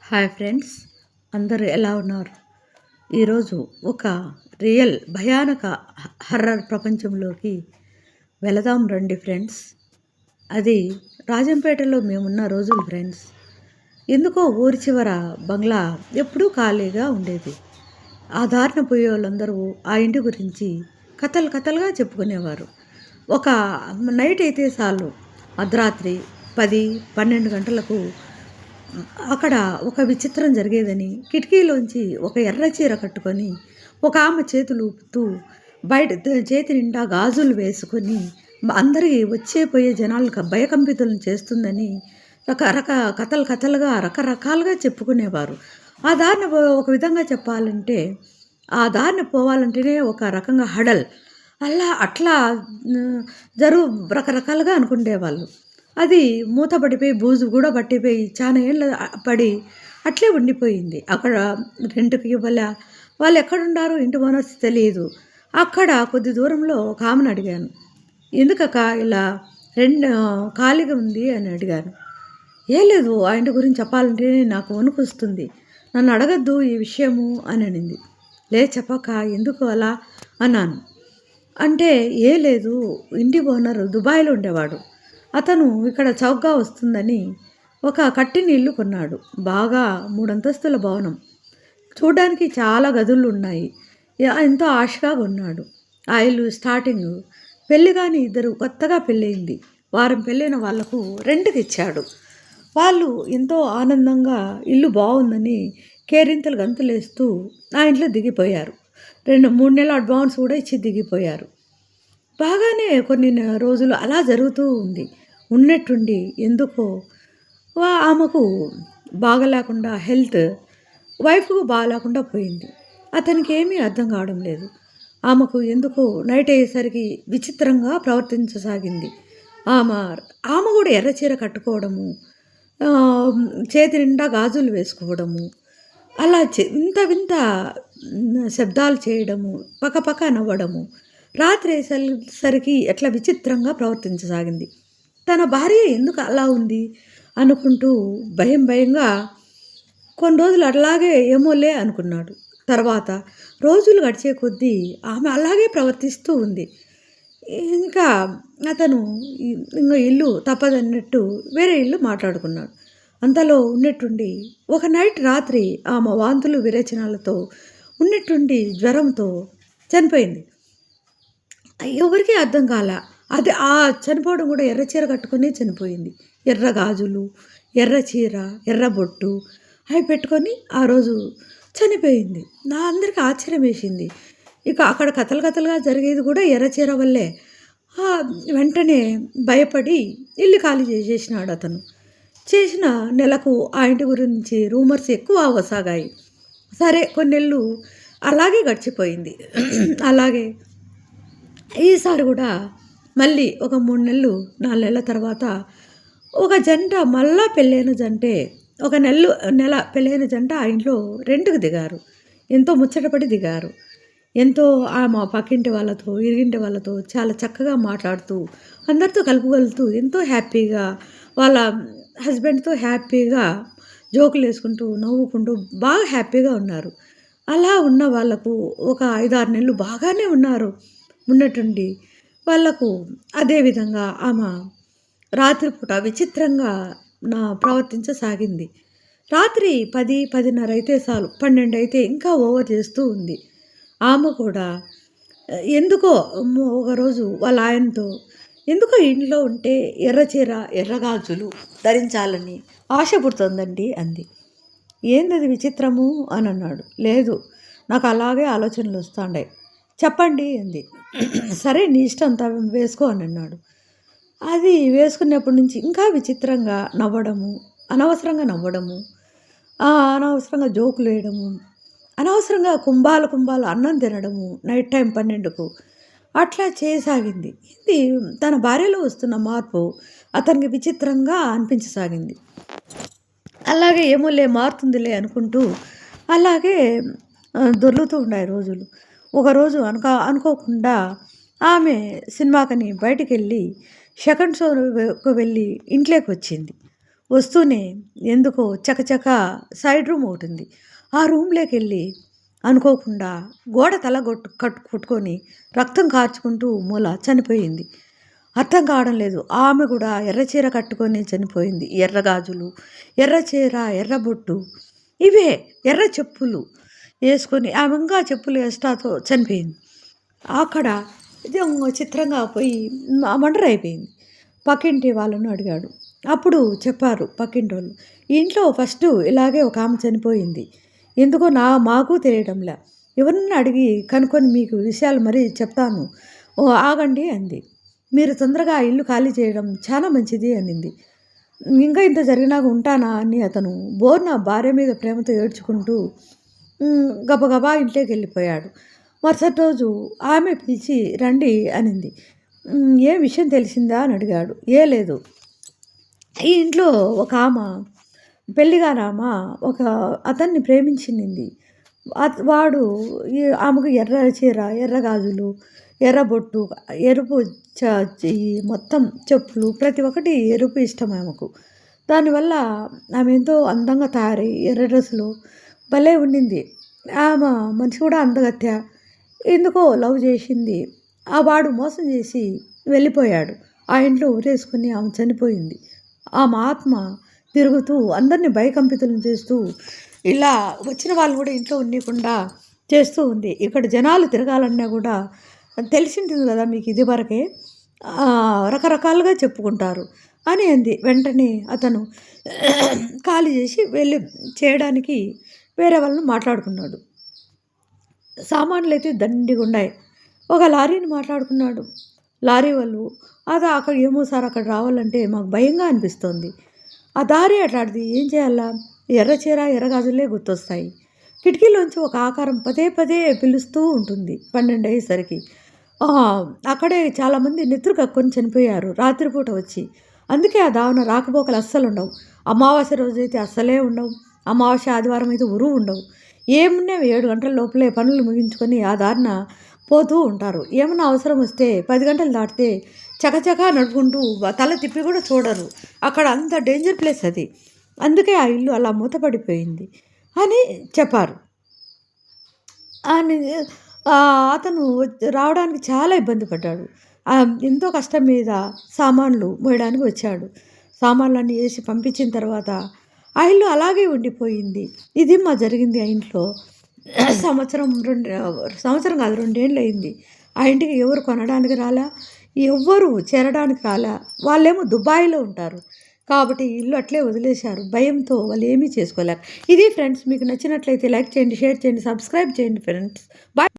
Hi friends, అందరూ ఎలా ఉన్నారు? ఈరోజు ఒక రియల్ భయానక హర్రర్ ప్రపంచంలోకి వెళదాం రండి ఫ్రెండ్స్. అది రాజంపేటలో మేమున్న రోజులు ఫ్రెండ్స్. ఎందుకో ఊరి చివర బంగ్లా ఎప్పుడూ ఖాళీగా ఉండేది. ఆ దారిన పోయే వాళ్ళందరూ ఆ ఇంటి గురించి కథలు కథలుగా చెప్పుకునేవారు. ఒక నైట్ అయితే చాలు, అర్ధరాత్రి 10-12 గంటలకు అక్కడ ఒక విచిత్రం జరిగేదని, కిటికీలోంచి ఒక ఎర్ర చీర కట్టుకొని ఒక ఆమె చేతులు ఊపుతూ బయట చేతి నిండా గాజులు వేసుకొని అందరి వచ్చే పోయే జనాలకు భయకంపితులను చేస్తుందని కథలు కథలుగా రకరకాలుగా చెప్పుకునేవారు. ఆ దారిన ఒక విధంగా చెప్పాలంటే, ఆ దారిన పోవాలంటేనే ఒక రకంగా హడల్. అట్లా జరుగు రకరకాలుగా అనుకునేవాళ్ళు. అది మూత పడిపోయి, బూజు కూడా పట్టిపోయి, చాలా ఏళ్ళు పడి అట్లే ఉండిపోయింది. అక్కడ రెంట్‌కి ఇవ్వలే. వాళ్ళు ఎక్కడుండారో, ఇంటి ఓనర్స్ తెలీదు. అక్కడ కొద్ది దూరంలో ఒక ఆమెను అడిగాను. "ఎందుకక్కా ఇలా ఖాళీగా ఉంది" అని అడిగాను. "ఏం లేదు, ఆ ఇంటి గురించి చెప్పాలంటేనే నాకు వణుకొస్తుంది. నన్ను అడగొద్దు ఈ విషయము" అని అనింది. "లేదు చెప్పక్క, ఎందుకు అలా" అన్నాను. అంటే "ఏం లేదు, ఇంటి ఓనర్ దుబాయ్‌లో ఉండేవాడు. అతను ఇక్కడ చౌకగా వస్తుందని ఒక కట్టిన ఇల్లు కొన్నాడు. బాగా 3 అంతస్తుల భవనం. చూడ్డానికి చాలా గదులున్నాయి. ఎంతో ఆశగా కొన్నాడు. ఆ ఇల్లు స్టార్టింగు పెళ్లి కాని ఇద్దరు కొత్తగా పెళ్ళయింది. వారం పెళ్ళైన వాళ్లకు రెంట్‌కిచ్చాడు. వాళ్ళు ఎంతో ఆనందంగా ఇల్లు బావుందని కేరింతలు గంతులేస్తూ ఆ ఇంట్లో దిగిపోయారు. 2-3 నెలల అడ్వాన్స్ కూడా ఇచ్చి దిగిపోయారు. బాగానే కొన్ని రోజులు అలా జరుగుతూ ఉంది. ఉన్నట్టుండి ఎందుకో ఆమెకు బాగాలేకుండా వైఫ్‌కు బాగాలేకుండా పోయింది. అతనికి ఏమీ అర్థం కావడం లేదు. ఆమెకు ఎందుకో నైట్ అయ్యేసరికి విచిత్రంగా ప్రవర్తించసాగింది. ఆమె ఆమె కూడా ఎర్ర చీర కట్టుకోవడము, చేతి నిండా గాజులు వేసుకోవడము, అలా వింత వింత శబ్దాలు చేయడము, పకపక నవ్వడము, రాత్రి అయ్యేసరికి ఎట్లా విచిత్రంగా ప్రవర్తించసాగింది. తన భార్య ఎందుకు అలా ఉంది అనుకుంటూ భయంగా కొన్ని రోజులు అట్లాగే ఏమోలే అనుకున్నాడు. తర్వాత రోజులు గడిచే కొద్దీ ఆమె అలాగే ప్రవర్తిస్తూ ఉంది. ఇంకా అతను ఇంకా ఇల్లు తప్పదన్నట్టు వేరే ఇల్లు మాట్లాడుకున్నాడు. అంతలో ఉన్నట్టుండి ఒక నైట్ రాత్రి ఆమె వాంతులు విరేచనాలతో ఉన్నట్టుండి జ్వరంతో చనిపోయింది. ఎవరికీ అర్థం కాల. అది ఆ చనిపోవడం కూడా ఎర్ర చీర కట్టుకునే చనిపోయింది. ఎర్ర గాజులు, ఎర్ర చీర, ఎర్ర బొట్టు అవి పెట్టుకొని ఆ రోజు చనిపోయింది. అందరికీ ఆశ్చర్యం వేసింది. ఇక అక్కడ కథలు కథలుగా జరిగేది కూడా ఎర్ర చీర వల్లే. వెంటనే భయపడి ఇల్లు ఖాళీ చేసేసినాడు అతను. చేసిన నెలకు ఆ ఇంటి గురించి రూమర్స్ ఎక్కువ అవ్వసాగాయి. సరే, కొన్ని నెలలు అలాగే గడిచిపోయింది. అలాగే ఈసారి కూడా మళ్ళీ ఒక 3 నెలలు 4 నెలల తర్వాత ఒక జంట, మళ్ళా పెళ్ళైన జంటే, ఒక నెల పెళ్ళైన జంట ఆ ఇంట్లో రెంట్‌కి దిగారు. ఎంతో ముచ్చటపడి దిగారు. ఎంతో మా పక్కింటి వాళ్ళతో, ఇరుగింటి వాళ్ళతో చాలా చక్కగా మాట్లాడుతూ, అందరితో కలుపుగలుతూ ఎంతో హ్యాపీగా, వాళ్ళ హస్బెండ్‌తో హ్యాపీగా జోకులు వేసుకుంటూ, నవ్వుకుంటూ బాగా హ్యాపీగా ఉన్నారు. అలా ఉన్న వాళ్ళకు ఒక 5-6 నెలలు బాగానే ఉన్నారు. ఉన్నట్టుండి వాళ్లకు అదేవిధంగా ఆమె రాత్రిపూట విచిత్రంగా ప్రవర్తించసాగింది. రాత్రి 10-10:30 అయితే చాలు, 12 అయితే ఇంకా ఓవర్ చేస్తూ ఉంది. ఆమె కూడా ఎందుకో ఒకరోజు వాళ్ళ ఆయనతో, "ఎందుకో ఇంట్లో ఉంటే ఎర్ర చీర, ఎర్ర గాజులు ధరించాలని ఆశ పుడుతుందండి" అంది. "ఏందది విచిత్రము" అని అన్నాడు. "లేదు, నాకు అలాగే ఆలోచనలు వస్తాండాయి, చెప్పండి" అంది. "సరే, నీ ఇష్టం, వేసుకో" అని అన్నాడు. అది వేసుకున్నప్పటి నుంచి ఇంకా విచిత్రంగా నవ్వడము, అనవసరంగా అనవసరంగా జోకులు వేయడము, అనవసరంగా కుంభాలు అన్నం తినడము నైట్ టైం 12కు అట్లా చేయసాగింది. ఇది తన భార్యలో వస్తున్న మార్పు అతనికి విచిత్రంగా అనిపించసాగింది. అలాగే ఏమోలే, మారుతుందిలే అనుకుంటూ అలాగే దొర్లుతూ ఉన్నాయి రోజులు. ఒకరోజు అనుకోకుండా ఆమె సినిమాకని బయటికి వెళ్ళి సెకండ్ షోకి వెళ్ళి ఇంట్లోకి వచ్చింది. వస్తూనే ఎందుకో చకచక సైడ్ రూమ్ ఒకటుంది. ఆ రూమ్‌లోకెళ్ళి అనుకోకుండా గోడ తల కొట్టుకొని రక్తం కార్చుకుంటూ మూల చనిపోయింది. అర్థం కావడం లేదు. ఆమె కూడా ఎర్ర చీర కట్టుకొని చనిపోయింది. ఎర్ర గాజులు, ఎర్ర చీర, ఎర్ర బొట్టు ఇవే ఎర్ర చెప్పులు యేసుకొని ఆమె ఇంకా చెప్పులు ఎక్స్‌ట్రాతో చనిపోయింది. అక్కడ ఇది చిత్రంగా పోయి మర్డర్ అయిపోయింది. పక్కింటి వాళ్ళను అడిగాడు. అప్పుడు చెప్పారు పక్కింటోళ్ళు. "ఈ ఇంట్లో ఫస్టు ఇలాగే ఒక ఆమె చనిపోయింది. ఎందుకో మాకు తెలియడంలే. ఎవరినైనా అడిగి కనుక్కొని మీకు విషయాలు మరీ చెప్తాను. ఓహ్! ఆగండి" అంది. "మీరు తొందరగా ఆ ఇల్లు ఖాళీ చేయడం చాలా మంచిది" అనింది. ఇంకా ఇంత జరిగినాక ఉంటానా అని అతను బోరున భార్య మీద ప్రేమతో ఏడ్చుకుంటూ గబగబా ఇంట్లోకెళ్ళిపోయాడు. మరుసటి రోజు ఆమె పిలిచి రండి అనింది. "ఏ విషయం తెలిసిందా" అని అడిగాడు. "ఏ లేదు. ఈ ఇంట్లో ఒక ఆమె పెళ్ళిగానామ ఒక అతన్ని ప్రేమించింది. వాడు ఆమెకు ఎర్ర చీర, ఎర్ర గాజులు, ఎర్ర బొట్టు, ఎరుపు ఈ మొత్తం చెప్పులు ప్రతి ఒక్కటి ఎరుపు ఇష్టం ఆమెకు. దానివల్ల ఆమె ఎంతో అందంగా తయారై ఎర్ర డ్రెస్సులో భలే ఉండింది. ఆమె మనిషి కూడా అందగత్తె. ఎందుకో లవ్ చేసింది. వాడు మోసం చేసి వెళ్ళిపోయాడు. ఆ ఇంట్లో ఊరేసుకొని ఆమె చనిపోయింది. ఆమె ఆత్మ తిరుగుతూ అందరిని భయకంపితులను చేస్తూ ఇలా వచ్చిన వాళ్ళు కూడా ఇంట్లో ఉన్నీయకుండా చేస్తూ ఉంది. ఇక్కడ జనాలు తిరగాలన్నా కూడా తెలిసింటుంది కదా మీకు ఇదివరకే. రకరకాలుగా చెప్పుకుంటారు" అని అంది. వెంటనే అతను ఖాళీ చేసి వెళ్ళి చేయడానికి వేరే వాళ్ళని మాట్లాడుకున్నాడు. సామాన్లయితే దండిగున్నాయి. ఒక లారీని మాట్లాడుకున్నాడు. లారీ వాళ్ళు అక్కడ ఏమో సార్ అక్కడ రావాలంటే మాకు భయంగా అనిపిస్తోంది. ఆ దారి అట్లాంటిది ఏం చేయాలా? ఎర్ర చీర, ఎర్ర గాజులే గుర్తొస్తాయి. కిటికీలోంచి ఒక ఆకారం పదే పదే పిలుస్తూ ఉంటుంది 12 అయ్యేసరికి. అక్కడే చాలామంది నెత్తురు కక్కుని చనిపోయారు రాత్రిపూట వచ్చి. అందుకే ఆ దావన రాకపోకలు అస్సలుండవు. అమావాస్య రోజైతే అస్సలే ఉండవు. అమావాస్య, ఆదివారం అయితే ఉండవు. ఏమున్నాయి 7 గంటల లోపలే పనులు ముగించుకొని ఆ దారిన పోతూ ఉంటారు. ఏమన్నా అవసరం వస్తే 10 గంటలు దాటితే చకచకా నడుపుకుంటూ తల తిప్పి కూడా చూడరు. అక్కడ అంత డేంజర్ ప్లేస్ అది. అందుకే ఆ ఇల్లు అలా మూతపడిపోయింది అని చెప్పారు. అని అతను రావడానికి చాలా ఇబ్బంది పడ్డాడు. ఎంతో కష్టం మీద సామాన్లు మోయడానికి వచ్చాడు. సామాన్లన్నీ వేసి పంపించిన తర్వాత ఆ ఇల్లు అలాగే ఉండిపోయింది. ఇది జరిగింది ఆ ఇంట్లో. సంవత్సరం కాదు 2 ఏళ్ళు అయింది. ఆ ఇంటికి ఎవరు కొనడానికి రాలా, ఎవ్వరు చేరడానికి రాలా. వాళ్ళేమో దుబాయ్‌లో ఉంటారు. కాబట్టి ఇల్లు అట్లే వదిలేశారు. భయంతో వాళ్ళు ఏమీ చేసుకోలేరు. ఇది ఫ్రెండ్స్, మీకు నచ్చినట్లయితే లైక్ చేయండి, షేర్ చేయండి, సబ్స్క్రైబ్ చేయండి ఫ్రెండ్స్. బాయ్.